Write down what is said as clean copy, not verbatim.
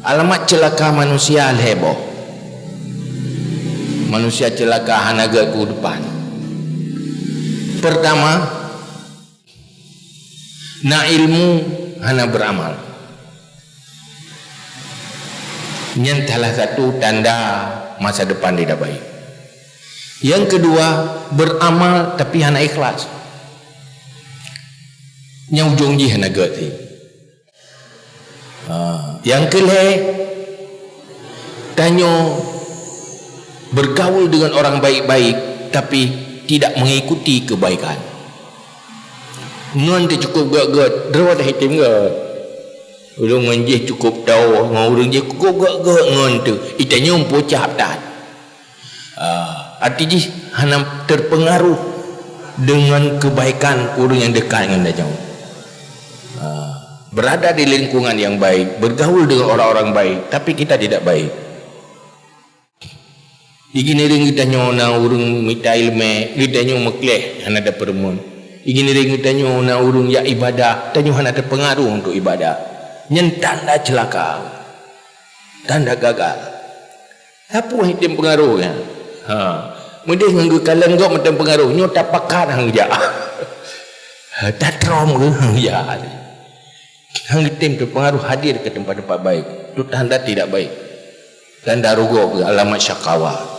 Alamat celaka manusia heboh. Manusia celaka hanaga ku depan. Pertama, na ilmu hana beramal. Yang salah satu tanda masa depan tidak baik. Yang kedua, beramal tapi hana ikhlas. Yang ujung ji hana gati. Yang kelih, tanyo bergaul dengan orang baik-baik tapi tidak mengikuti kebaikan. Ngon tu cukup gak-gak, draw dah hitam gak. Ulung menjih cukup tahu, ngurung je cukup gak-gak ngon tu. Itanya umpocah tak. Artinya hanya terpengaruh dengan kebaikan orang yang dekat dengan dia. Berada di lingkungan yang baik, bergaul dengan orang-orang baik, tapi kita tidak baik. Igini ring kita nyona urung mita ilme, kita nyo mekleh hana ada permun. Igini ring kita nyona urung ya ibadah, kita nyo hana ada pengaruh untuk ibadah. Nyen tanda celaka, tanda gagal. Apa hitam pengaruhnya? Mungkin nganggu kalang gok macam pengaruh, nyo tak pakar hang ja. Tak trom ke hang ja. Hang hitam terpengaruh hadir ke tempat-tempat baik. Itu tanda tidak baik. Tanda rugo, alamat syakawa.